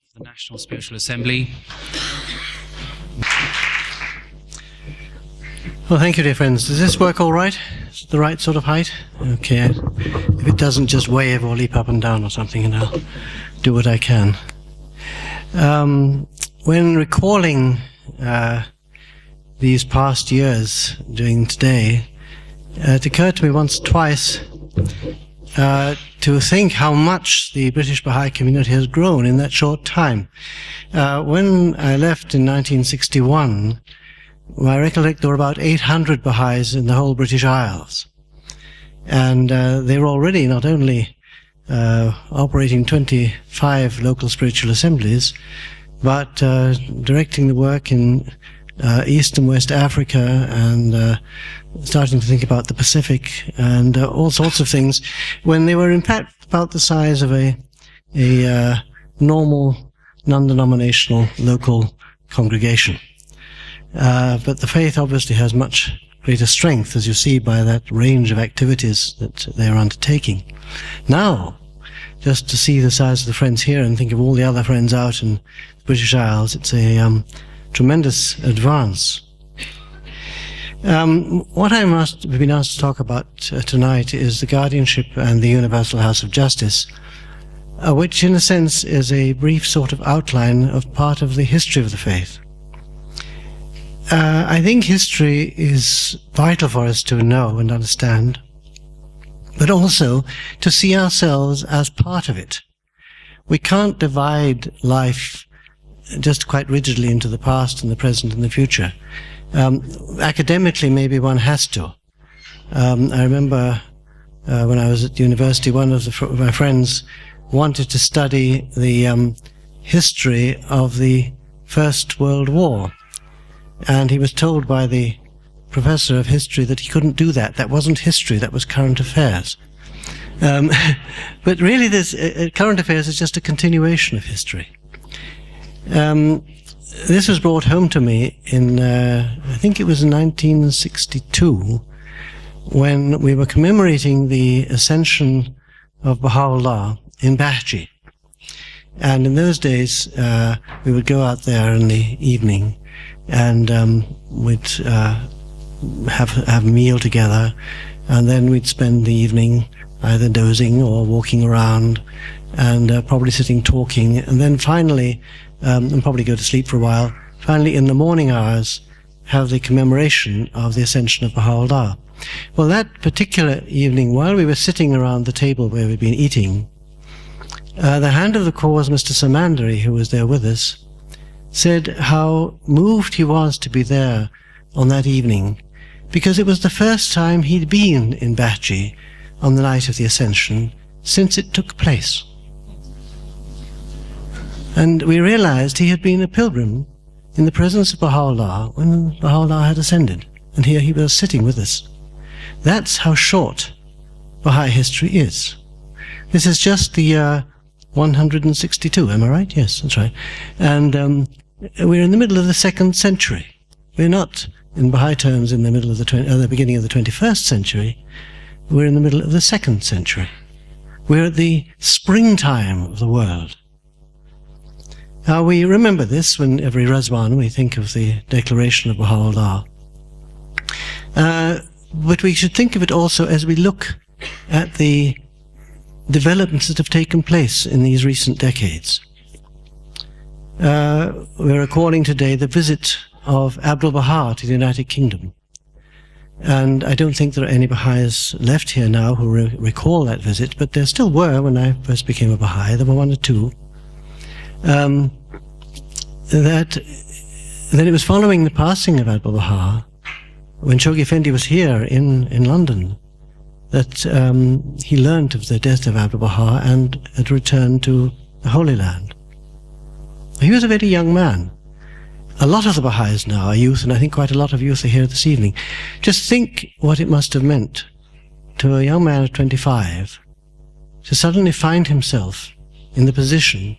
of the National Spiritual Assembly. Well, thank you, dear friends. Does this work all right? Is it the right sort of height? Okay. If it doesn't, just wave or leap up and down or something, and I'll do what I can. When recalling these past years during today, it occurred to me once or twice to think how much the British Baha'i community has grown in that short time. When I left in 1961, I recollect there were about 800 Baha'is in the whole British Isles. And they were already not only operating 25 local spiritual assemblies, but directing the work in East and West Africa, and starting to think about the Pacific and all sorts of things, when they were in fact about the size of a normal non-denominational local congregation. But the faith obviously has much greater strength, as you see by that range of activities that they are undertaking. Now, just to see the size of the friends here and think of all the other friends out in the British Isles, it's a tremendous advance. What I must have been asked to talk about tonight is the Guardianship and the Universal House of Justice, which in a sense is a brief sort of outline of part of the history of the faith. I think history is vital for us to know and understand, but also to see ourselves as part of it. We can't divide life just quite rigidly into the past and the present and the future. Academically, maybe one has to. I remember when I was at university, one of my friends wanted to study the history of the First World War. And he was told by the professor of history that he couldn't do that. That wasn't history, that was current affairs. But really, current affairs is just a continuation of history. This was brought home to me in, I think it was 1962, when we were commemorating the ascension of Baha'u'llah in Baden. And in those days, we would go out there in the evening, and we'd have a meal together, and then we'd spend the evening either dozing or walking around, and probably sitting talking, and then finally, and probably go to sleep for a while, finally in the morning hours have the commemoration of the ascension of Baha'u'llah. Well, that particular evening, while we were sitting around the table where we'd been eating, the hand of the cause, Mr. Samandari, who was there with us, said how moved he was to be there on that evening, because it was the first time he'd been in Baden on the night of the Ascension since it took place. And we realized he had been a pilgrim in the presence of Baha'u'llah when Baha'u'llah had ascended, and here he was sitting with us. That's how short Baha'i history is. This is just the year 162, am I right? Yes, that's right. And we're in the middle of the 2nd century. We're not, in Baha'i terms, in the middle of the beginning of the 21st century. We're in the middle of the 2nd century. We're at the springtime of the world. Now, we remember this when every Razwan we think of the declaration of Baha'u'llah. But we should think of it also as we look at the developments that have taken place in these recent decades. We're recalling today the visit of Abdul-Baha to the United Kingdom. And I don't think there are any Baha'is left here now who recall that visit, but there still were when I first became a Baha'i. There were one or two. Then it was following the passing of Abdul-Baha, when Shoghi Effendi was here in London, that he learnt of the death of Abdul-Baha and had returned to the Holy Land. He was a very young man. A lot of the Baha'is now are youth, and I think quite a lot of youth are here this evening. Just think what it must have meant to a young man of 25 to suddenly find himself in the position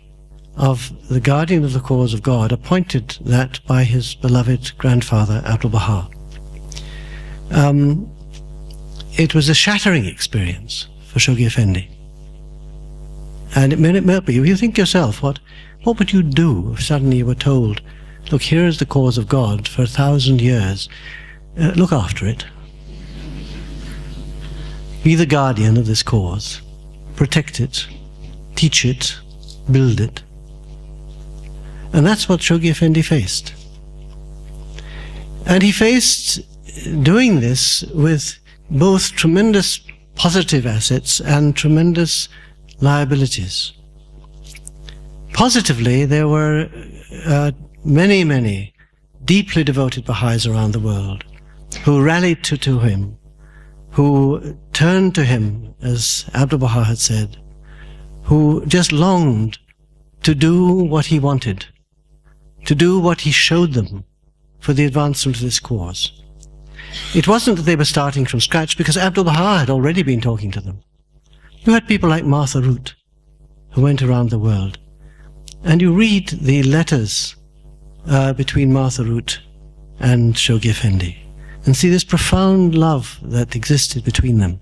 of the guardian of the cause of God, appointed that by his beloved grandfather Abdul-Baha. It was a shattering experience for Shoghi Effendi. And it may not be. If you think yourself, what would you do if suddenly you were told, look, here is the cause of God for 1,000 years. Look after it. Be the guardian of this cause. Protect it. Teach it. Build it. And that's what Shoghi Effendi faced. And he faced doing this with both tremendous positive assets and tremendous liabilities. Positively, there were many, many deeply devoted Baha'is around the world who rallied to him, who turned to him, as Abdul Baha had said, who just longed to do what he wanted, to do what he showed them for the advancement of this cause. It wasn't that they were starting from scratch, because Abdul Baha had already been talking to them. You had people like Martha Root, who went around the world. And you read the letters between Martha Root and Shoghi Effendi, and see this profound love that existed between them.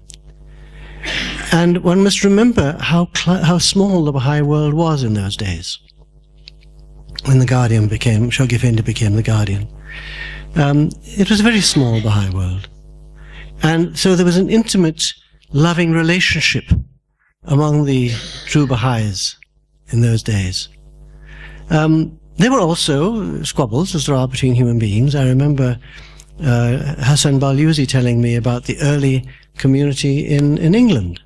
And one must remember how small the Baha'i world was in those days, when Shoghi Effendi became the Guardian. It was a very small Baha'i world. And so there was an intimate, loving relationship among the true Baha'is in those days. There were also squabbles, as there are between human beings. I remember Hassan Balyuzi telling me about the early community in England.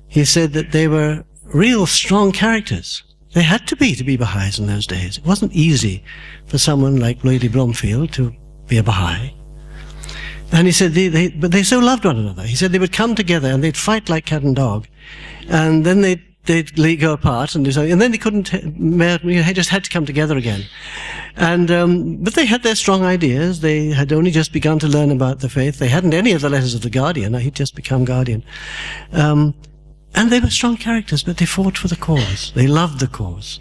He said that they were real strong characters. They had to be Baha'is in those days. It wasn't easy for someone like Lady Blomfield to be a Baha'i. And he said but they so loved one another. He said they would come together and they'd fight like cat and dog, and then they'd go apart and do something, and then they couldn't. They just had to come together again. And but they had their strong ideas. They had only just begun to learn about the faith. They hadn't any of the letters of the Guardian. He'd just become Guardian. And they were strong characters, but they fought for the cause. They loved the cause.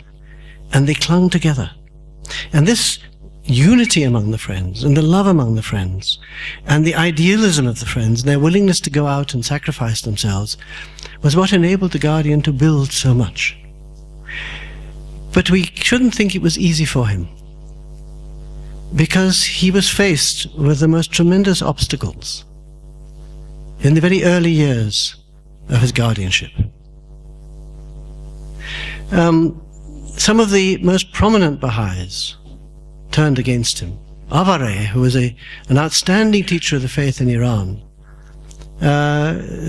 And they clung together. And this unity among the friends, and the love among the friends, and the idealism of the friends, and their willingness to go out and sacrifice themselves, was what enabled the Guardian to build so much. But we shouldn't think it was easy for him, because he was faced with the most tremendous obstacles in the very early years of his guardianship. Some of the most prominent Baha'is turned against him. Avare, who was an outstanding teacher of the faith in Iran,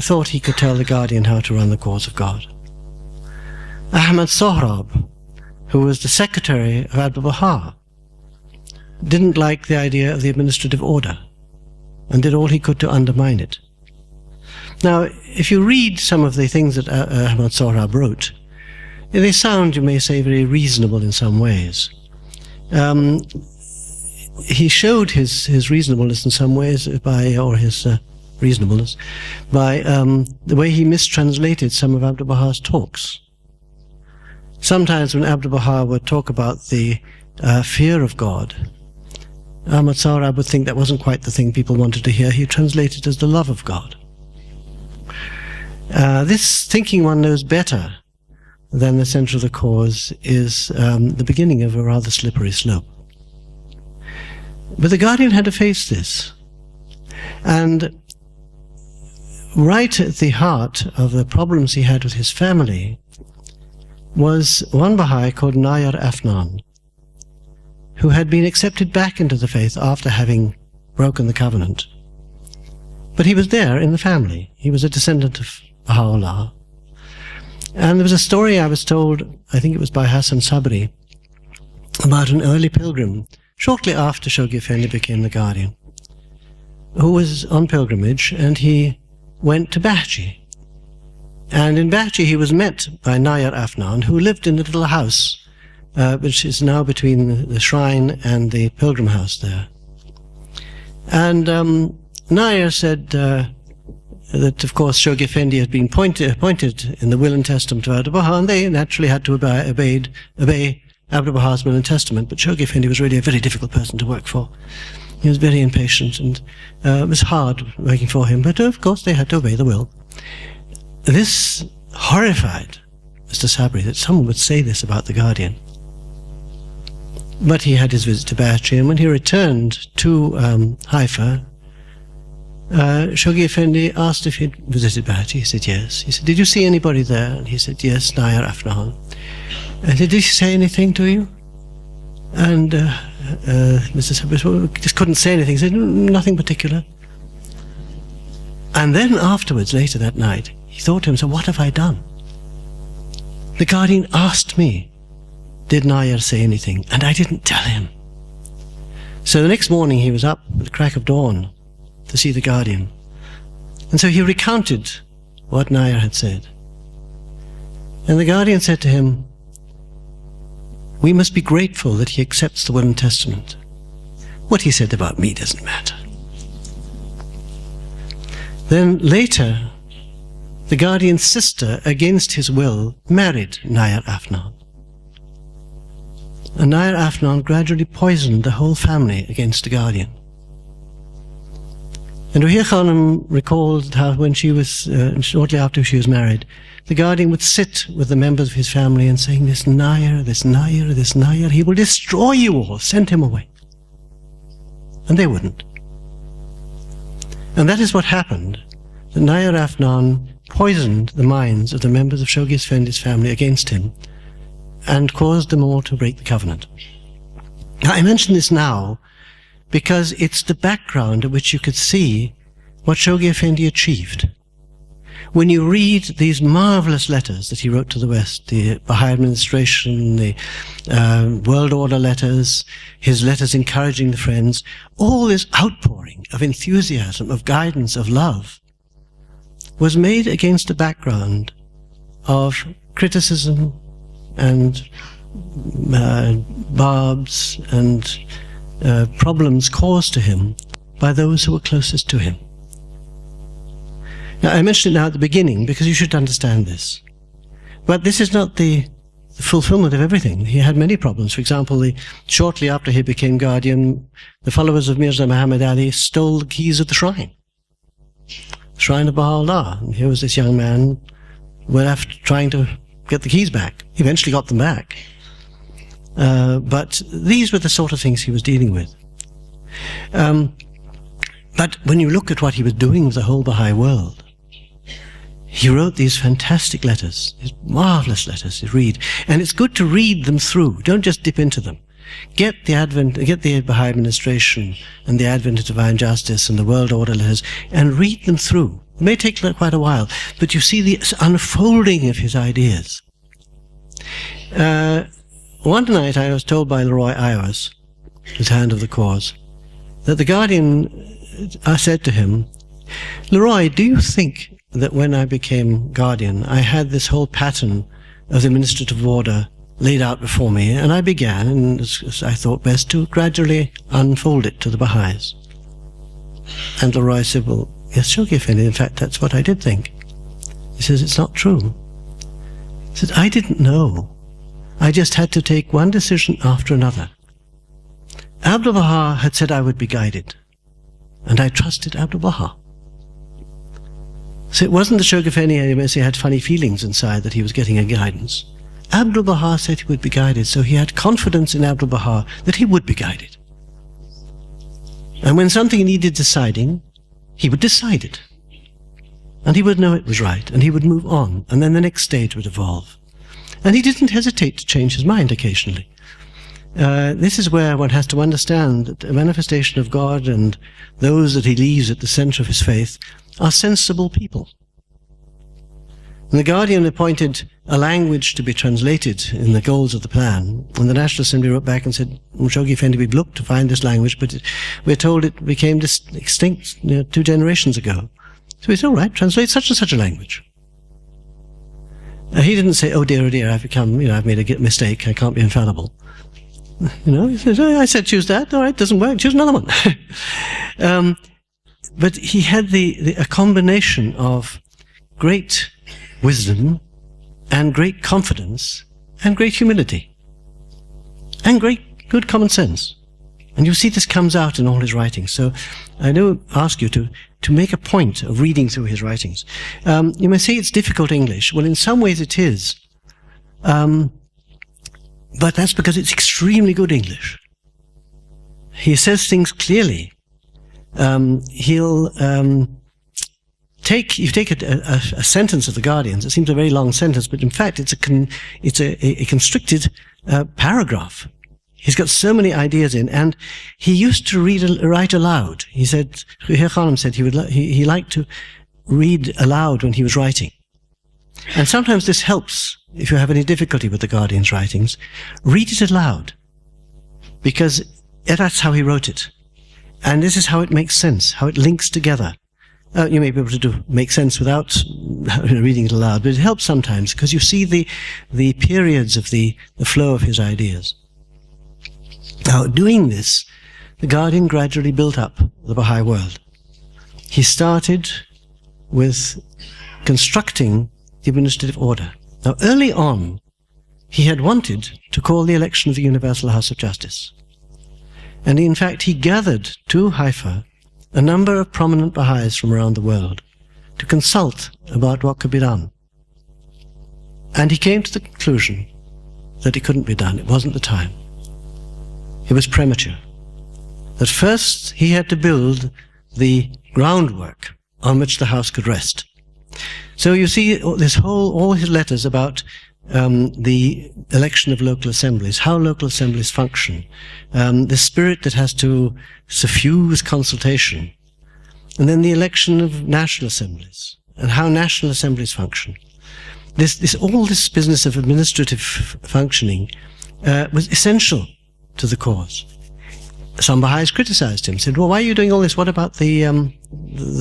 thought he could tell the Guardian how to run the cause of God. Ahmad Sohrab, who was the secretary of Abdul Baha, didn't like the idea of the administrative order and did all he could to undermine it. Now, if you read some of the things that Ahmad Sohrab wrote, they sound, you may say, very reasonable in some ways. He showed his reasonableness in some ways his reasonableness by the way he mistranslated some of Abdul Baha's talks. Sometimes when Abdul Baha would talk about the fear of God, Ahmad Sohrab would think that wasn't quite the thing people wanted to hear. He translated it as the love of God. This thinking one knows better than the center of the cause is the beginning of a rather slippery slope. But the Guardian had to face this. And right at the heart of the problems he had with his family was one Baha'i called Nayar Afnan, who had been accepted back into the faith after having broken the covenant. But he was there in the family. He was a descendant of Baha'u'llah. And there was a story I was told, I think it was by Hassan Sabri, about an early pilgrim, shortly after Shoghi Effendi became the Guardian, who was on pilgrimage, and he went to Bahji. And in Bahji he was met by Nayar Afnan, who lived in a little house, which is now between the shrine and the pilgrim house there. And Nayar said that, of course, Shoghi Effendi had been appointed in the will and testament of Abdul Baha, and they naturally had to obey Abdul Baha's will and testament, but Shoghi Effendi was really a very difficult person to work for. He was very impatient, and it was hard working for him, but of course they had to obey the will. This horrified Mr. Sabri, that someone would say this about the Guardian. But he had his visit to Bahchi, and when he returned to Haifa, Shoghi Effendi asked if he'd visited Bahchi. He said yes. He said, "Did you see anybody there?" And he said, "Yes, Nayar Afnan." And he said, "Did he say anything to you?" And Mr. Sabri just couldn't say anything. He said, "Nothing particular." And then afterwards, later that night, he thought to himself, "What have I done? The Guardian asked me, did Nayar say anything? And I didn't tell him." So the next morning he was up at the crack of dawn to see the Guardian. And so he recounted what Nayar had said. And the Guardian said to him, "We must be grateful that he accepts the will and testament. What he said about me doesn't matter." Then later, the Guardian's sister, against his will, married Nayar Afnan. And Nayar Afnan gradually poisoned the whole family against the Guardian. And Ruhiya Khanum recalled how when she was, shortly after she was married, the Guardian would sit with the members of his family and saying, this Nayar, this Nayar, this Nayar, he will destroy you all, send him away. And they wouldn't. And that is what happened. The Nayar Afnan poisoned the minds of the members of Shoghi Effendi's family against him and caused them all to break the covenant. Now, I mention this now because it's the background at which you could see what Shoghi Effendi achieved. When you read these marvelous letters that he wrote to the West, the Baha'i administration, the World Order letters, his letters encouraging the Friends, all this outpouring of enthusiasm, of guidance, of love, was made against a background of criticism and barbs and problems caused to him by those who were closest to him. Now, I mentioned it now at the beginning because you should understand this. But this is not the fulfillment of everything. He had many problems. For example, shortly after he became Guardian, the followers of Mirza Muhammad Ali stole the keys of the shrine of Baha'u'llah. And here was this young man left trying to get the keys back. He eventually got them back. But these were the sort of things he was dealing with. But when you look at what he was doing with the whole Baha'i world, he wrote these fantastic letters, these marvelous letters to read. And it's good to read them through. Don't just dip into them. Get the Baha'i administration and the Advent of Divine Justice and the World Order letters and read them through. It may take quite a while, but you see the unfolding of his ideas. One night I was told by Leroy Iwas, his hand of the cause, that the Guardian said to him, "Leroy, do you think that when I became Guardian, I had this whole pattern of the administrative order laid out before me, and I began, and as I thought best, to gradually unfold it to the Baha'is?" And Leroy said, "Well, yes, Shoghi Effendi, in fact, that's what I did think." He says, "It's not true." He said, "I didn't know. I just had to take one decision after another. Abdul Baha had said I would be guided, and I trusted Abdul Baha." So it wasn't that Shoghi Effendi had funny feelings inside that he was getting a guidance. Abdul Baha said he would be guided, so he had confidence in Abdul Baha that he would be guided. And when something needed deciding, he would decide it. And he would know it was right, and he would move on, and then the next stage would evolve. And he didn't hesitate to change his mind occasionally. This is where one has to understand that a manifestation of God and those that he leaves at the center of his faith are sensible people. And the Guardian appointed a language to be translated in the goals of the plan, and the National Assembly wrote back and said, "Shoghi Effendi, we've looked to find this language, but we're told it became extinct 2 generations ago." So we said, "All right, translate such and such a language." He didn't say, oh dear, I've made a mistake, I can't be infallible. He says, I said choose that, all right, doesn't work, choose another one. But he had a combination of great wisdom and great confidence and great humility and great good common sense. And you see this comes out in all his writings. So I do ask you to make a point of reading through his writings. You may say it's difficult English. Well, in some ways it is. But that's because it's extremely good English. He says things clearly. He'll take a sentence of the Guardians. It seems a very long sentence, but in fact it's a constricted paragraph. He's got so many ideas in, and he used to write aloud. He said, Heer Khanum said he liked to read aloud when he was writing. And sometimes this helps if you have any difficulty with the Guardian's writings. Read it aloud, because that's how he wrote it. And this is how it makes sense, how it links together. You may be able to make sense without reading it aloud, but it helps sometimes because you see the periods of the flow of his ideas. Now, doing this, the Guardian gradually built up the Baha'i world. He started with constructing the administrative order. Now, early on, he had wanted to call the election of the Universal House of Justice. And in fact, he gathered to Haifa a number of prominent Baha'is from around the world to consult about what could be done. And he came to the conclusion that it couldn't be done. It wasn't the time. It was premature. That first he had to build the groundwork on which the house could rest. So you see all his letters about the election of local assemblies, how local assemblies function, the spirit that has to suffuse consultation, and then the election of national assemblies, and how national assemblies function. All this business of administrative functioning was essential to the cause. Some Baha'is criticized him, said, well, why are you doing all this? What about the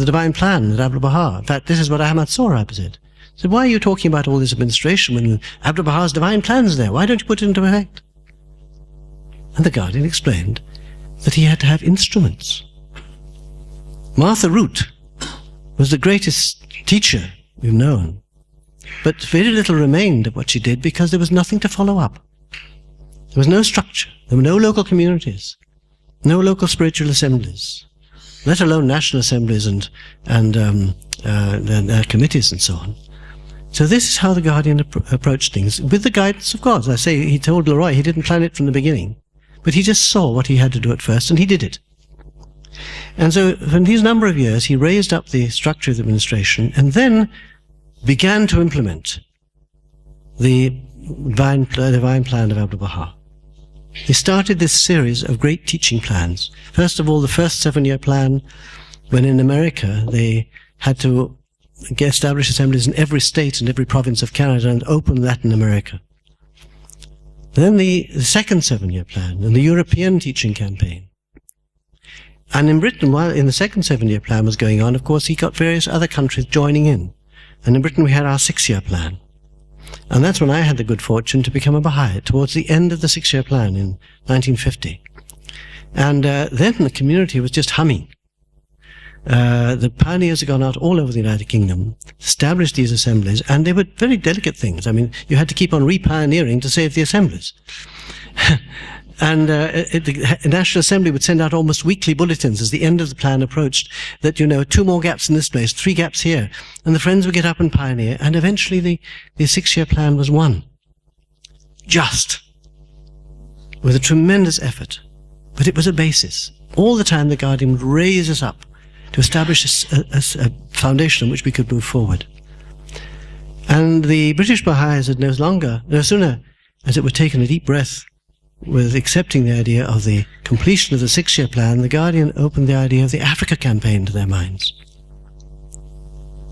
divine plan at Abdul Baha? In fact, this is what Ahmad Sohrab said. He said, why are you talking about all this administration when Abdul Baha's divine plan's there? Why don't you put it into effect? And the Guardian explained that he had to have instruments. Martha Root was the greatest teacher we've known, but very little remained of what she did because there was nothing to follow up. There was no structure. There were no local communities, no local spiritual assemblies, let alone national assemblies and committees and so on. So this is how the Guardian approached things, with the guidance of God. As I say, he told Leroy he didn't plan it from the beginning, but he just saw what he had to do at first, and he did it. And so for these number of years, he raised up the structure of the administration, and then began to implement the divine plan of Abdul Baha. He started this series of great teaching plans. First of all, the first 7-year plan, when in America they had to establish assemblies in every state and every province of Canada and open Latin America. Then the second 7-year plan and the European teaching campaign. And in Britain, while in the second 7-year plan was going on, of course, he got various other countries joining in. And in Britain we had our 6-year plan. And that's when I had the good fortune to become a Baha'i, towards the end of the 6-year plan in 1950. And then the community was just humming. The pioneers had gone out all over the United Kingdom, established these assemblies, and they were very delicate things. I mean, you had to keep on re-pioneering to save the assemblies. And the National Assembly would send out almost weekly bulletins as the end of the plan approached that, 2 more gaps in this place, 3 gaps here. And the Friends would get up and pioneer, and eventually the 6-year plan was won. Just. With a tremendous effort. But it was a basis. All the time the Guardian would raise us up to establish a foundation on which we could move forward. And the British Baha'is had no sooner as it were taken a deep breath with accepting the idea of the completion of the 6-year plan, the Guardian opened the idea of the Africa campaign to their minds.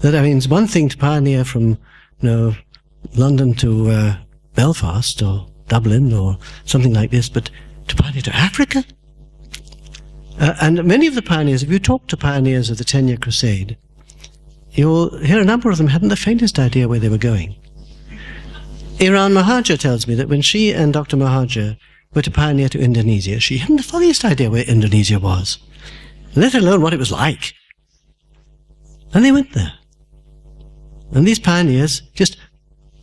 That, I mean, it's one thing to pioneer from, London to Belfast or Dublin or something like this, but to pioneer to Africa? And many of the pioneers, if you talk to pioneers of the 10-year crusade, you'll hear a number of them hadn't the faintest idea where they were going. Iran Mahajer tells me that when she and Dr. Mahajer were to pioneer to Indonesia, she hadn't the funniest idea where Indonesia was, let alone what it was like. And they went there. And these pioneers just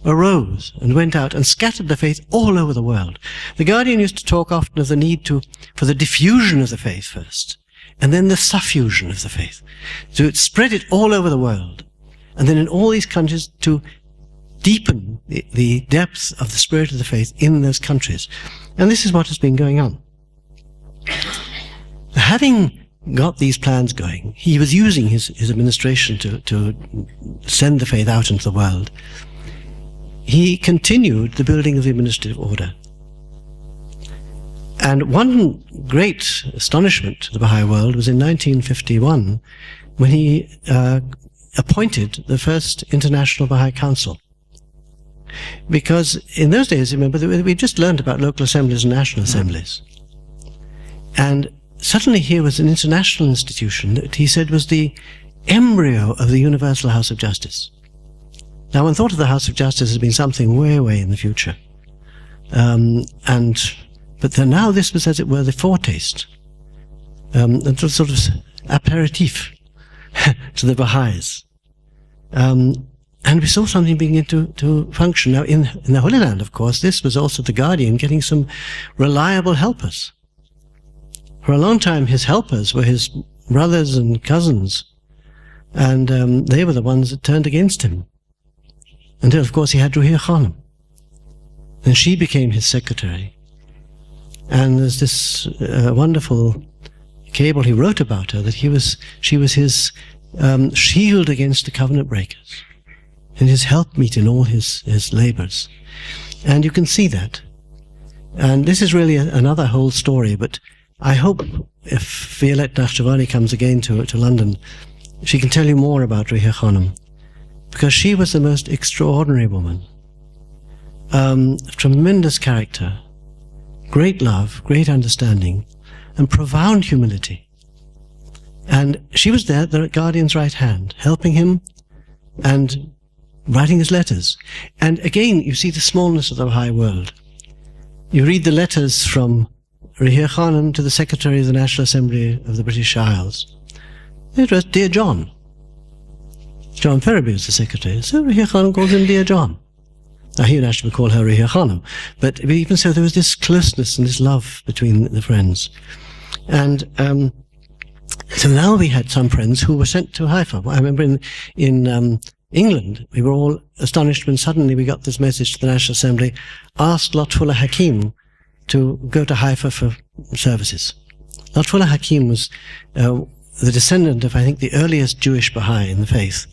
arose and went out and scattered the faith all over the world. The Guardian used to talk often of the need for the diffusion of the faith first, and then the suffusion of the faith. So it spread it all over the world. And then in all these countries to deepen the depth of the spirit of the faith in those countries. And this is what has been going on. Having got these plans going, he was using his administration to send the faith out into the world. He continued the building of the administrative order. And one great astonishment to the Baha'i world was in 1951 when he appointed the first International Baha'i Council. Because in those days, remember, we just learned about local assemblies and national assemblies. And suddenly here was an international institution that he said was the embryo of the Universal House of Justice. Now, one thought of the House of Justice as being something way, way in the future. But then now this was, as it were, the foretaste, a sort of aperitif to the Baha'is. And we saw something beginning to function. Now, in the Holy Land, of course, this was also the Guardian getting some reliable helpers. For a long time, his helpers were his brothers and cousins, and they were the ones that turned against him. Until, of course, he had Ruhiya Khanum. And she became his secretary. And there's this wonderful cable he wrote about her, that she was his shield against the covenant breakers, and his helpmeet in all his labors. And you can see that. And this is really another whole story, but I hope if Violette Nakhjavani comes again to London, she can tell you more about Ruhiya Khanum, because she was the most extraordinary woman. Tremendous character, great love, great understanding, and profound humility. And she was there, the Guardian's right hand, helping him and writing his letters. And again, you see the smallness of the Baha'i world. You read the letters from Ruhiya Khanum to the Secretary of the National Assembly of the British Isles. It was Dear John. John Ferriby was the secretary, so Ruhiya Khanum calls him Dear John. Now, he would actually call her Ruhiya Khanum, but even so, there was this closeness and this love between the friends. And so now we had some friends who were sent to Haifa. I remember in England, we were all astonished when suddenly we got this message to the National Assembly, ask Lotfullah Hakim to go to Haifa for services. Lotfullah Hakim was the descendant of, I think, the earliest Jewish Baha'i in the faith.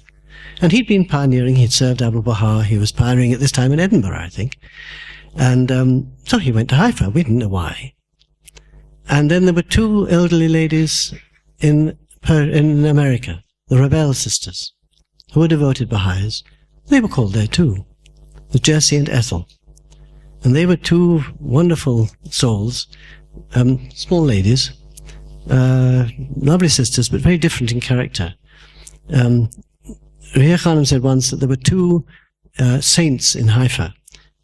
And he'd been pioneering, he'd served Abu Baha, he was pioneering at this time in Edinburgh, I think. And so he went to Haifa, we didn't know why. And then there were two elderly ladies in America, the Rebel sisters, who were devoted Baha'is. They were called there too, with Jessie and Ethel. And they were two wonderful souls, small ladies, lovely sisters, but very different in character. Ruhiya Khanum said once that there were two saints in Haifa.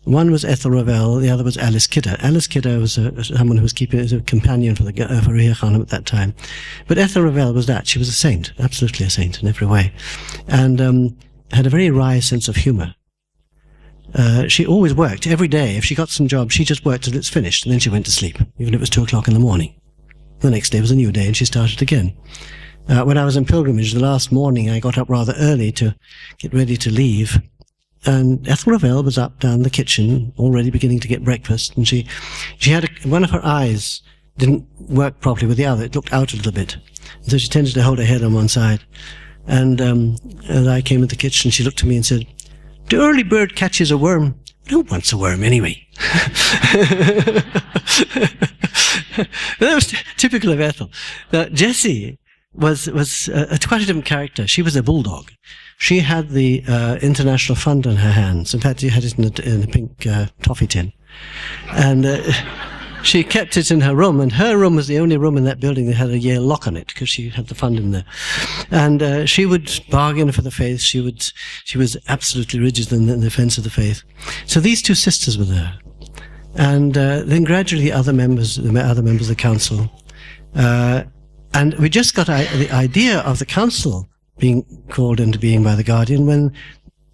One was Ethel Ravel, the other was Alice Kidder. Alice Kidder was someone who was keeping as a companion for Ruhiya Khanum at that time. But Ethel Ravel was that. She was a saint, absolutely a saint in every way, and had a very wry sense of humour. She always worked every day. If she got some job, she just worked till it's finished, and then she went to sleep, even if it was 2 o'clock in the morning. The next day was a new day, and she started again. When I was in pilgrimage, the last morning, I got up rather early to get ready to leave. And Ethel Ravel was up down the kitchen, already beginning to get breakfast. And she had one of her eyes didn't work properly with the other. It looked out a little bit. And so she tended to hold her head on one side. And as I came in the kitchen, she looked at me and said, "The early bird catches a worm. Who wants a worm anyway?" That was typical of Ethel. Now, Jessie was quite a different character. She was a bulldog. She had the International Fund on her hands. In fact, she had it in a pink toffee tin. And she kept it in her room, and her room was the only room in that building that had a Yale lock on it, because she had the fund in there. And she would bargain for the faith. She was absolutely rigid in the defense of the faith. So these two sisters were there. And then gradually other members of the council. And we just got the idea of the council being called into being by the Guardian when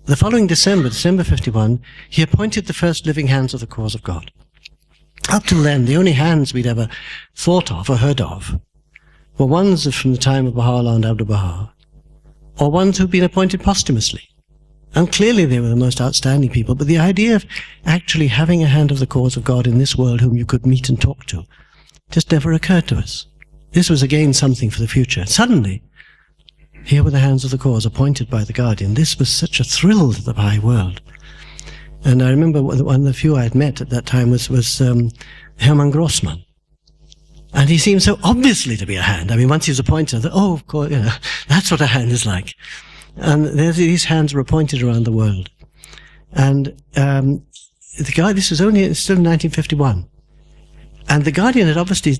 the following December 51, he appointed the first living hands of the cause of God. Up till then, the only hands we'd ever thought of or heard of were ones from the time of Baha'u'llah and Abdu'l Baha, or ones who'd been appointed posthumously. And clearly they were the most outstanding people, but the idea of actually having a hand of the cause of God in this world whom you could meet and talk to just never occurred to us. This was again something for the future. Suddenly, here were the hands of the cause appointed by the Guardian. This was such a thrill to the Baha'i world. And I remember one of the few I had met at that time was Hermann Grossman. And he seemed so obviously to be a hand. I mean, once he was appointed, I thought, oh, of course, that's what a hand is like. And these hands were appointed around the world. And the guy, this was still in 1951. And the Guardian had obviously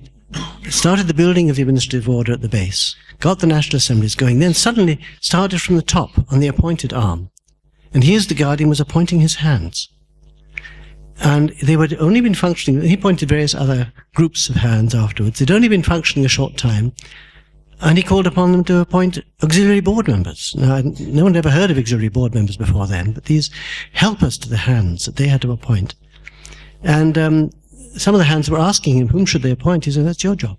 started the building of the administrative order at the base, got the National Assemblies going, then suddenly started from the top on the appointed arm. And here's the Guardian was appointing his hands. And they had only been functioning, he appointed various other groups of hands afterwards. They'd only been functioning a short time. And he called upon them to appoint auxiliary board members. Now, no one had ever heard of auxiliary board members before then, but these helpers to the hands that they had to appoint. And some of the hands were asking him, whom should they appoint? He said, that's your job.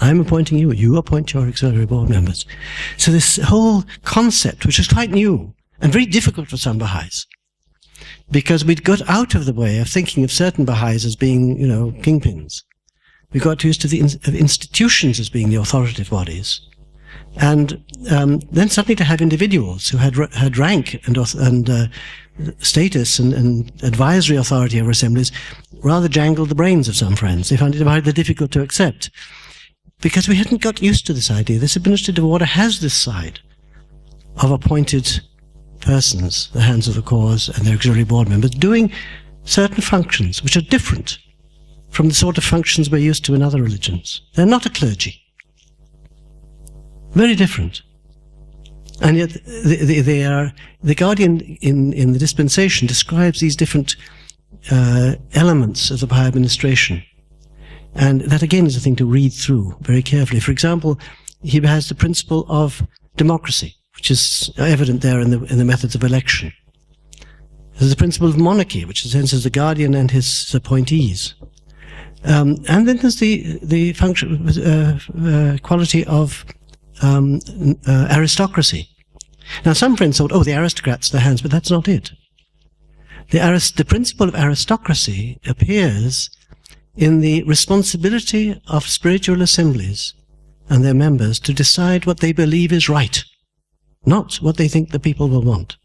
I'm appointing you. You appoint your auxiliary board members. So this whole concept, which was quite new and very difficult for some Baha'is, because we'd got out of the way of thinking of certain Baha'is as being, kingpins. We got used to the institutions as being the authoritative bodies. And then suddenly to have individuals who had rank and status and advisory authority over assemblies rather jangled the brains of some friends. They found it rather difficult to accept. Because we hadn't got used to this idea. This administrative order has this side of appointed persons, the hands of the cause and their auxiliary board members, doing certain functions which are different from the sort of functions we're used to in other religions. They're not a clergy. Very different. And yet they are, the Guardian in the dispensation describes these different elements of the Baha'i administration. And that again is a thing to read through very carefully. For example, he has the principle of democracy, which is evident there in the methods of election. There's the principle of monarchy, which in a sense is the Guardian and his appointees. And then there's the function, quality of aristocracy. Now, some friends thought, the aristocrats, their hands, but that's not it. The principle of aristocracy appears in the responsibility of spiritual assemblies and their members to decide what they believe is right, not what they think the people will want.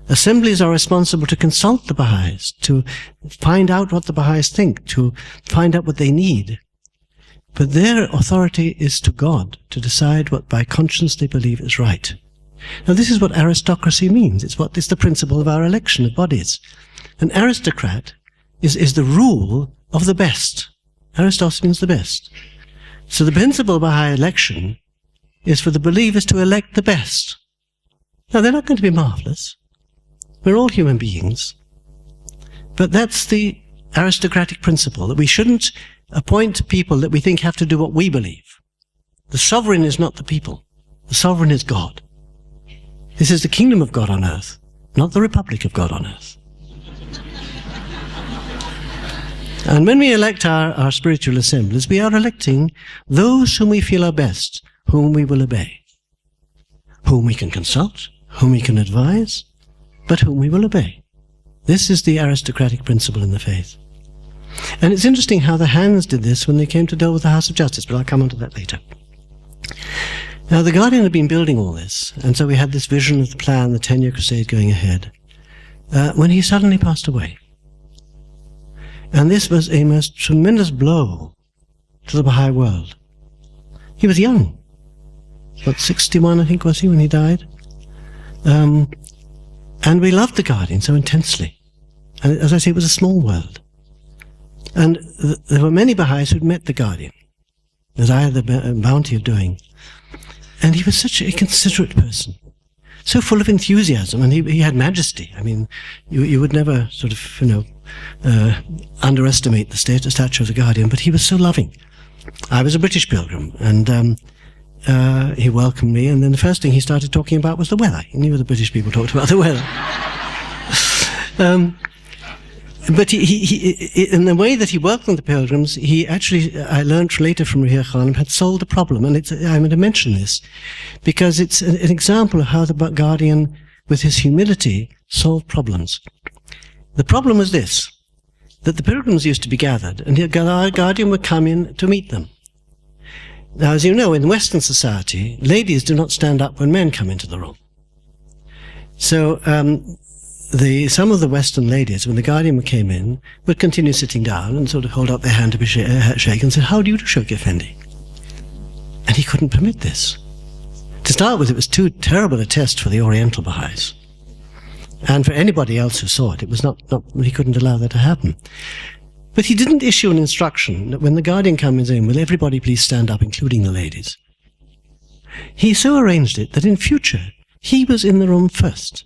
Assemblies are responsible to consult the Baha'is, to find out what the Baha'is think, to find out what they need. But their authority is to God, to decide what by conscience they believe is right. Now this is what aristocracy means. It's the principle of our election of bodies. An aristocrat is the rule of the best. Aristocracy means the best. So the principle of Baha'i election is for the believers to elect the best. Now they're not going to be marvelous. We're all human beings. But that's the aristocratic principle, that we shouldn't appoint people that we think have to do what we believe. The sovereign is not the people. The sovereign is God. This is the kingdom of God on earth, not the republic of God on earth. And when we elect our spiritual assemblies, we are electing those whom we feel are best, whom we will obey, whom we can consult, whom we can advise, but whom we will obey. This is the aristocratic principle in the faith. And it's interesting how the hands did this when they came to deal with the House of Justice, but I'll come on to that later. Now, the Guardian had been building all this, and so we had this vision of the plan, the 10-year crusade going ahead, when he suddenly passed away. And this was a most tremendous blow to the Baha'i world. He was young. About 61, I think, was he, when he died? And we loved the Guardian so intensely. And as I say, it was a small world. And there were many Baha'is who'd met the Guardian, as I had the bounty of doing. And he was such a considerate person, so full of enthusiasm, and he had majesty. I mean, you would never sort of, underestimate the stature of the Guardian, but he was so loving. I was a British pilgrim, and he welcomed me, and then the first thing he started talking about was the weather. He knew the British people talked about the weather. But he, in the way that he welcomed the pilgrims, he actually, I learned later from Rahir Khanum, had solved the problem. And I'm going to mention this because it's an example of how the Guardian, with his humility, solved problems. The problem was this, that the pilgrims used to be gathered, and the Guardian would come in to meet them. Now, as you know, in Western society, ladies do not stand up when men come into the room. So, some of the Western ladies, when the Guardian came in, would continue sitting down and sort of hold up their hand to be shaken and say, "How do you do, Shoghi Effendi?" And he couldn't permit this. To start with, it was too terrible a test for the Oriental Baha'is. And for anybody else who saw it, it was not he couldn't allow that to happen. But he didn't issue an instruction that when the Guardian comes in, will everybody please stand up, including the ladies? He so arranged it that in future, he was in the room first.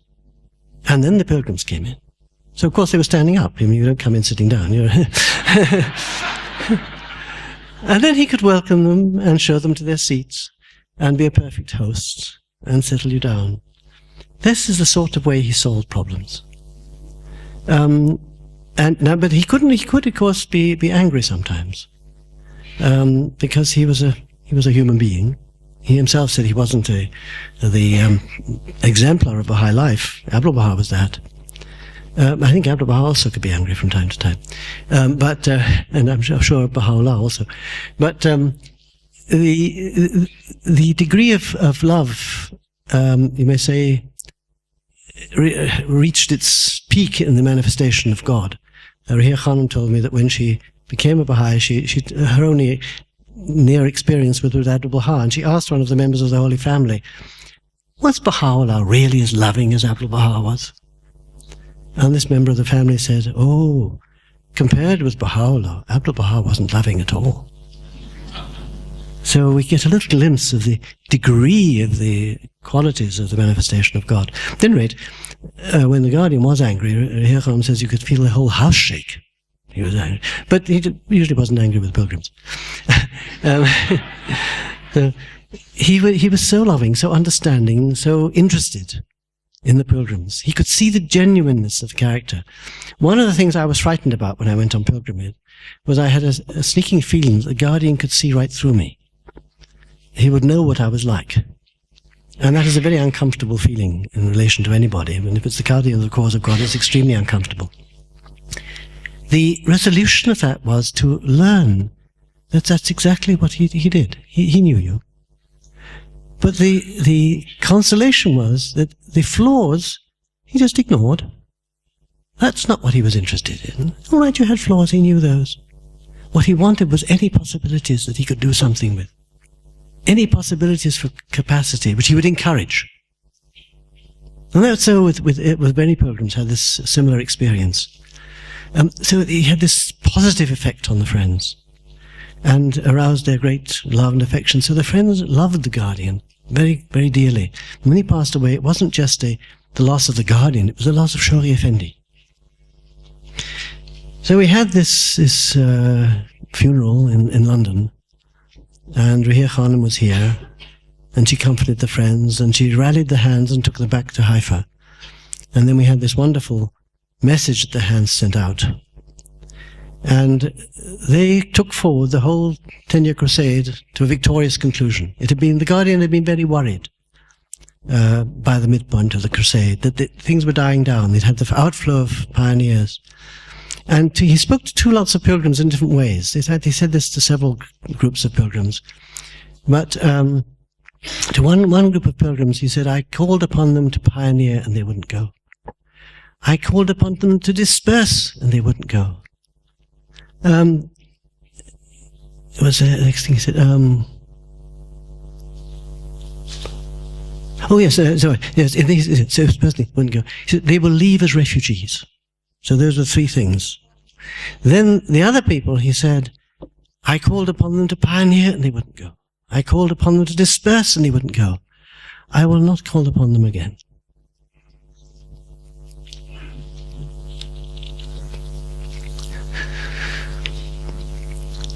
And then the pilgrims came in. So, of course, they were standing up. I mean, you don't come in sitting down. And then he could welcome them and show them to their seats and be a perfect host and settle you down. This is the sort of way he solved problems. But he could, of course, be angry sometimes, because he was a human being. He himself said he wasn't the exemplar of Baha'i life. Abdul Baha was that. I think Abdul Baha also could be angry from time to time, and I'm sure Baha'u'llah also. But the degree of love, you may say, reached its peak in the manifestation of God. Rahir Khanum told me that when she became a Baha'i, her only near experience with Abdul Baha, and she asked one of the members of the Holy Family, "Was Baha'u'llah really as loving as Abdul Baha was?" And this member of the family said, "Oh, compared with Baha'u'llah, Abdul Baha wasn't loving at all." So we get a little glimpse of the degree of the qualities of the manifestation of God. At any rate, when the Guardian was angry, Rahir Khanum says you could feel the whole house shake. He was angry. But he usually wasn't angry with pilgrims. He was so loving, so understanding, so interested in the pilgrims. He could see the genuineness of the character. One of the things I was frightened about when I went on pilgrimage was I had a sneaking feeling that the Guardian could see right through me. He would know what I was like. And that is a very uncomfortable feeling in relation to anybody. I mean, if it's the Guardian of the cause of God, it's extremely uncomfortable. The resolution of that was to learn that that's exactly what he did. He knew you. But the consolation was that the flaws he just ignored. That's not what he was interested in. All right, you had flaws, he knew those. What he wanted was any possibilities that he could do something with. Any possibilities for capacity, which he would encourage. And that's so with many pilgrims had this similar experience. So he had this positive effect on the friends and aroused their great love and affection. So the friends loved the Guardian very, very dearly. When he passed away, it wasn't just the loss of the Guardian, it was the loss of Shoghi Effendi. So we had this funeral in London, and Rahir Khanum was here, and she comforted the friends, and she rallied the hands and took them back to Haifa. And then we had this wonderful message that the hands sent out. And they took forward the whole 10-year crusade to a victorious conclusion. The Guardian had been very worried by the midpoint of the crusade, that things were dying down. They'd had the outflow of pioneers. And he spoke to two lots of pilgrims in different ways. He said this to several groups of pilgrims. But to one group of pilgrims, he said, "I called upon them to pioneer and they wouldn't go. I called upon them to disperse and they wouldn't go." What's the next thing he said? Oh yes, sorry. Yes, so personally wouldn't go. He said, "They will leave as refugees." So those were three things. Then the other people, he said, "I called upon them to pioneer and they wouldn't go. I called upon them to disperse and they wouldn't go. I will not call upon them again."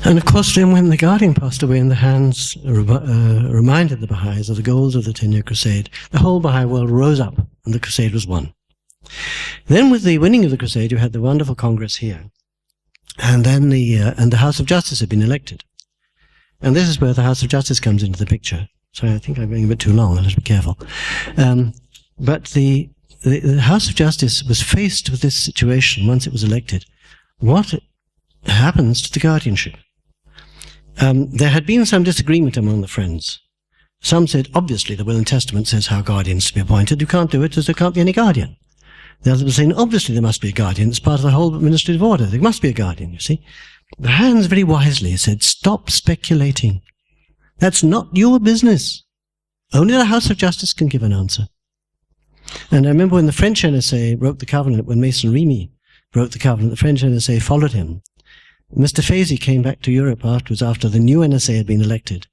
And of course, then when the Guardian passed away and the hands reminded the Baha'is of the goals of the 10-year crusade, the whole Baha'i world rose up and the crusade was won. Then with the winning of the crusade, you had the wonderful Congress here. And then the House of Justice had been elected. And this is where the House of Justice comes into the picture. Sorry, I think I'm going a bit too long. I have to be careful. But the House of Justice was faced with this situation once it was elected. What happens to the guardianship? There had been some disagreement among the friends. Some said, obviously, the will and testament says how guardians to be appointed. You can't do it because there can't be any guardian. The others were saying, obviously, there must be a guardian. It's part of the whole administrative order. There must be a guardian, you see. The Hands very wisely said, stop speculating. That's not your business. Only the House of Justice can give an answer. And I remember when the French NSA wrote the covenant, when Mason Remy wrote the covenant, the French NSA followed him. Mr. Fazey came back to Europe afterwards, after the new NSA had been elected.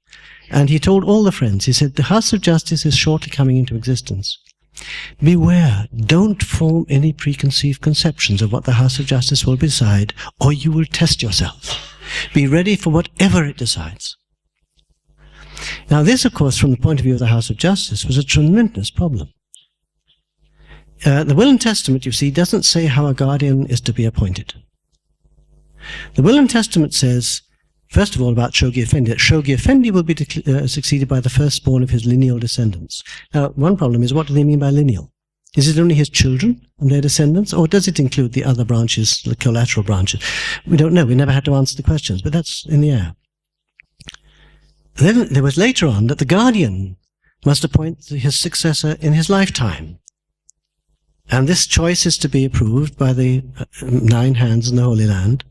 And he told all the friends, he said, the House of Justice is shortly coming into existence. Beware, don't form any preconceived conceptions of what the House of Justice will decide, or you will test yourself. Be ready for whatever it decides. Now this, of course, from the point of view of the House of Justice, was a tremendous problem. The will and testament, you see, doesn't say how a guardian is to be appointed. The will and testament says, first of all, about Shoghi Effendi, that Shoghi Effendi will be succeeded by the firstborn of his lineal descendants. Now, one problem is, what do they mean by lineal? Is it only his children and their descendants, or does it include the other branches, the collateral branches? We don't know. We never had to answer the questions, but that's in the air. Then there was later on that the guardian must appoint his successor in his lifetime. And this choice is to be approved by the 9 hands in the Holy Land.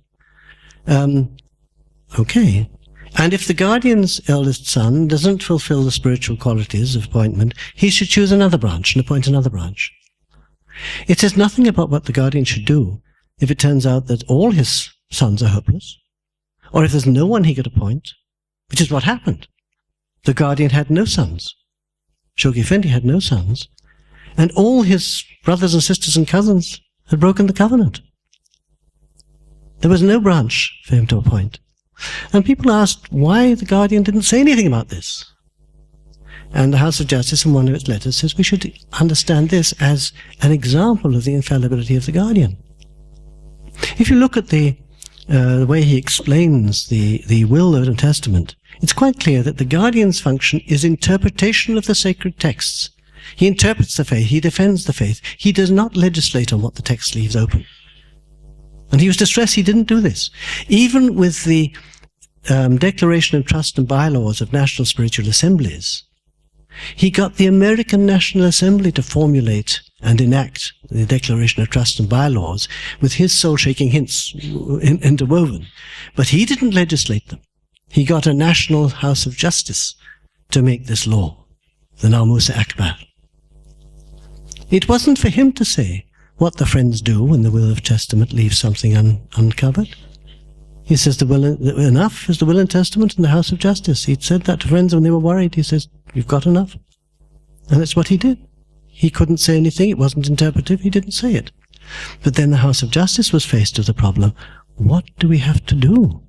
Okay. And if the guardian's eldest son doesn't fulfill the spiritual qualities of appointment, he should choose another branch and appoint another branch. It says nothing about what the guardian should do if it turns out that all his sons are hopeless, or if there's no one he could appoint, which is what happened. The guardian had no sons. Shoghi Effendi had no sons, and all his brothers and sisters and cousins had broken the covenant. There was no branch for him to appoint. And people asked why the guardian didn't say anything about this. And the House of Justice, in one of its letters, says we should understand this as an example of the infallibility of the guardian. If you look at the way he explains the will and testament, it's quite clear that the guardian's function is interpretation of the sacred texts. He interprets the faith, he defends the faith. He does not legislate on what the text leaves open. And he was to stress he didn't do this. Even with the Declaration of Trust and Bylaws of National Spiritual Assemblies, he got the American National Assembly to formulate and enact the Declaration of Trust and Bylaws with his soul-shaking hints interwoven. But he didn't legislate them. He got a National House of Justice to make this law, the Namus Akbar. It wasn't for him to say what the friends do when the will of testament leaves something uncovered. He says enough is the will and testament in the House of Justice. He'd said that to friends when they were worried. He says, you've got enough. And that's what he did. He couldn't say anything. It wasn't interpretive. He didn't say it. But then the House of Justice was faced with the problem, what do we have to do?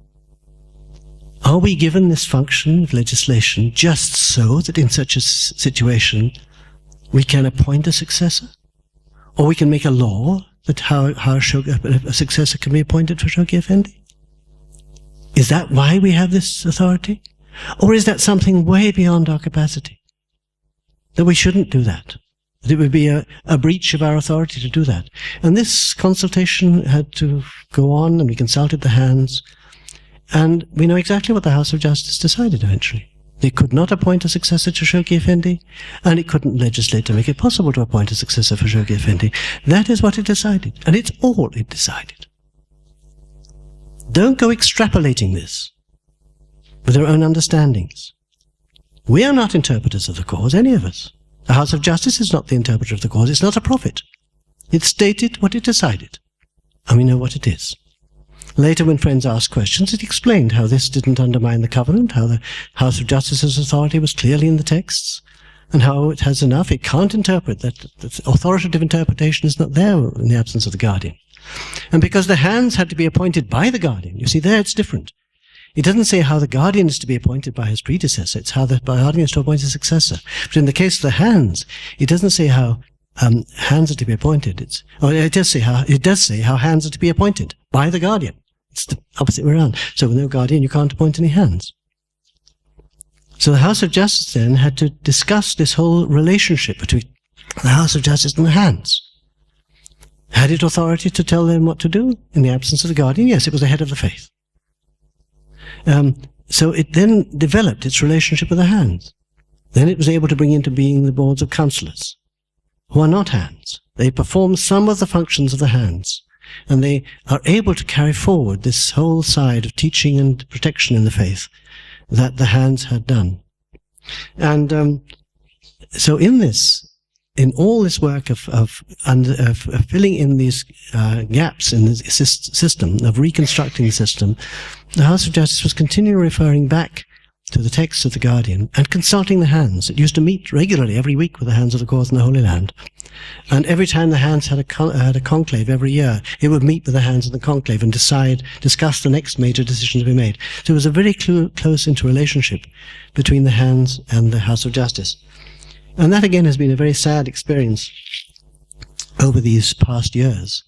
Are we given this function of legislation just so that in such a situation we can appoint a successor? Or we can make a law that how a successor can be appointed for Shoghi Effendi? Is that why we have this authority? Or is that something way beyond our capacity? That we shouldn't do that? That it would be a breach of our authority to do that? And this consultation had to go on, and we consulted the hands, and we know exactly what the House of Justice decided eventually. They could not appoint a successor to Shoghi Effendi, and it couldn't legislate to make it possible to appoint a successor for Shoghi Effendi. That is what it decided, and it's all it decided. Don't go extrapolating this with their own understandings. We are not interpreters of the cause, any of us. The House of Justice is not the interpreter of the cause. It's not a prophet. It stated what it decided, and we know what it is. Later, when friends asked questions, it explained how this didn't undermine the covenant, how the House of Justice's authority was clearly in the texts, and how it has enough. It can't interpret that. Authoritative interpretation is not there in the absence of the guardian. And because the hands had to be appointed by the guardian, you see, there it's different. It doesn't say how the guardian is to be appointed by his predecessor. It's how the guardian is to appoint a successor. But in the case of the hands, it doesn't say how hands are to be appointed. It does say how hands are to be appointed by the guardian. It's the opposite way around. So with no guardian, you can't appoint any hands. So the House of Justice then had to discuss this whole relationship between the House of Justice and the hands. Had it authority to tell them what to do in the absence of the guardian? Yes, it was the head of the faith. So it then developed its relationship with the hands. Then it was able to bring into being the boards of councillors, who are not hands. They perform some of the functions of the hands, and they are able to carry forward this whole side of teaching and protection in the faith that the hands had done. And so in all this work of filling in these gaps in the system, of reconstructing the system, the House of Justice was continually referring back to the texts of the Guardian and consulting the hands. It used to meet regularly every week with the hands of the cause in the Holy Land. And every time the hands had a conclave every year, it would meet with the hands in the conclave and discuss the next major decision to be made. So it was a very close interrelationship between the hands and the House of Justice. And that again has been a very sad experience over these past years,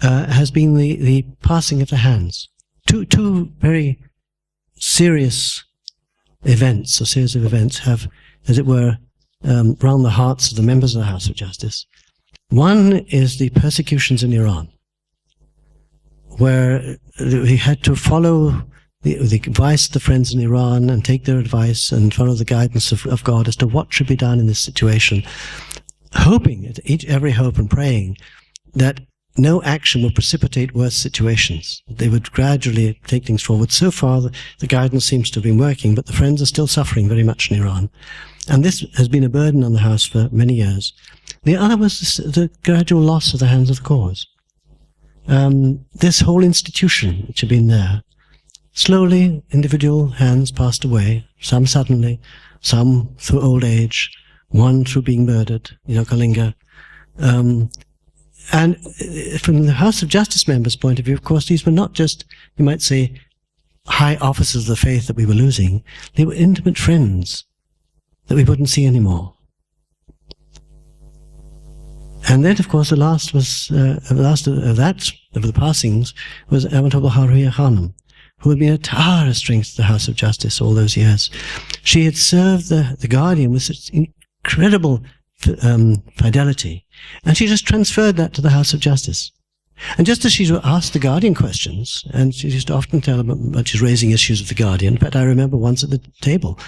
has been the passing of the hands. Two very serious events, or series of events, have, as it were, round the hearts of the members of the House of Justice. One is the persecutions in Iran, where we had to follow the advice of the friends in Iran and take their advice and follow the guidance of God as to what should be done in this situation, hoping, every hope and praying, that no action will precipitate worse situations. They would gradually take things forward. So far, the guidance seems to have been working, but the friends are still suffering very much in Iran. And this has been a burden on the House for many years. The other was the gradual loss of the hands of the cause. This whole institution which had been there, slowly individual hands passed away, some suddenly, some through old age, one through being murdered, Kalinga. And from the House of Justice members' point of view, of course, these were not just, you might say, high officers of the faith that we were losing. They were intimate friends that we wouldn't see anymore. And then, of course, the last of the passings was Baden Khanum, who had been a tower of strength to the House of Justice all those years. She had served the Guardian with such incredible fidelity, and she just transferred that to the House of Justice. And just as she asked the Guardian questions, and she used to often tell about she's raising issues with the Guardian. In fact, I remember once at the table,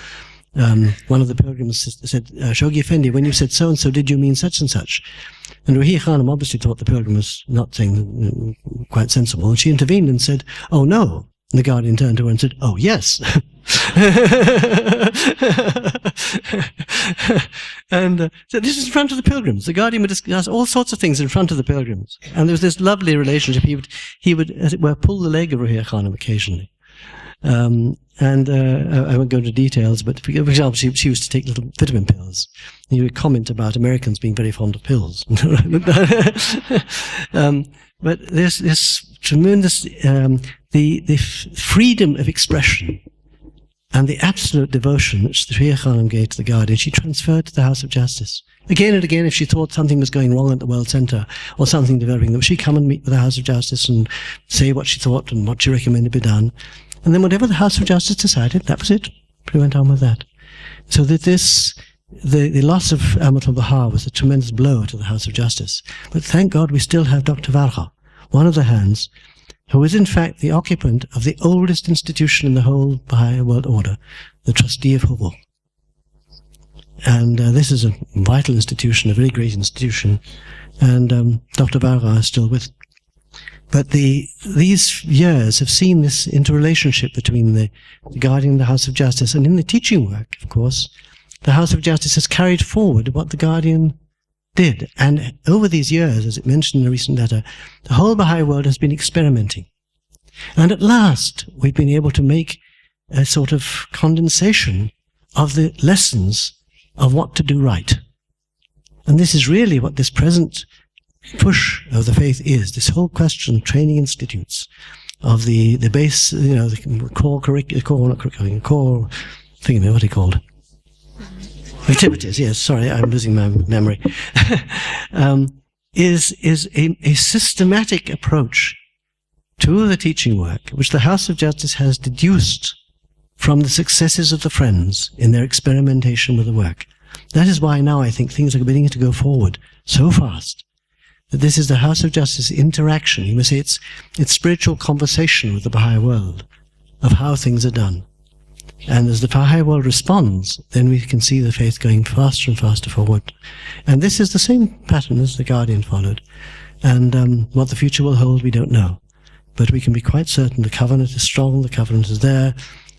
one of the pilgrims said, Shoghi Effendi, when you said so-and-so, did you mean such and such? And Ruhi Khanum obviously thought the pilgrim was not saying quite sensible, and she intervened and said, oh no. And the Guardian turned to her and said, oh yes. And so this is in front of the pilgrims. The Guardian would discuss all sorts of things in front of the pilgrims. And there was this lovely relationship. He would, as it were, pull the leg of Ruhi Khanum occasionally. I won't go into details, but for example, she used to take little vitamin pills. He would comment about Americans being very fond of pills. But there's this tremendous, the freedom of expression and the absolute devotion which the Ruhi Khanum gave to the Guardian, she transferred to the House of Justice. Again and again, if she thought something was going wrong at the World Centre or something developing, she'd come and meet with the House of Justice and say what she thought and what she recommended be done. And then whatever the House of Justice decided, that was it. We went on with that. So that the loss of Ahmad al-Bahar was a tremendous blow to the House of Justice. But thank God we still have Dr Vafa, one of the hands, who is in fact the occupant of the oldest institution in the whole Baha'i world order, the trustee of Hubble. And this is a vital institution, a very great institution, and Dr Vafa is still with. But these years have seen this interrelationship between the Guardian and the House of Justice, and in the teaching work, of course, the House of Justice has carried forward what the Guardian did. And over these years, as it mentioned in a recent letter, the whole Baha'i world has been experimenting. And at last, we've been able to make a sort of condensation of the lessons of what to do right. And this is really what this present push of the faith is, this whole question of training institutes, of the base, the core thing, what are they called? activities, yes, sorry, I'm losing my memory, is a systematic approach to the teaching work, which the House of Justice has deduced from the successes of the Friends in their experimentation with the work. That is why now I think things are beginning to go forward so fast, that this is the House of Justice interaction. You must say it's spiritual conversation with the Baha'i world of how things are done. And as the Baha'i world responds, then we can see the faith going faster and faster forward. And this is the same pattern as the Guardian followed. And what the future will hold, we don't know. But we can be quite certain the covenant is strong, the covenant is there.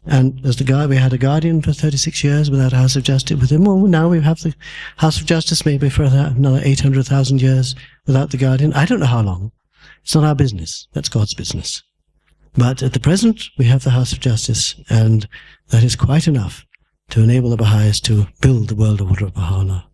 And as we had a Guardian for 36 years without a House of Justice with him. Well, now we have the House of Justice maybe for another 800,000 years without the Guardian. I don't know how long. It's not our business. That's God's business. But at the present, we have the House of Justice, and that is quite enough to enable the Baha'is to build the world order of Baha'u'llah.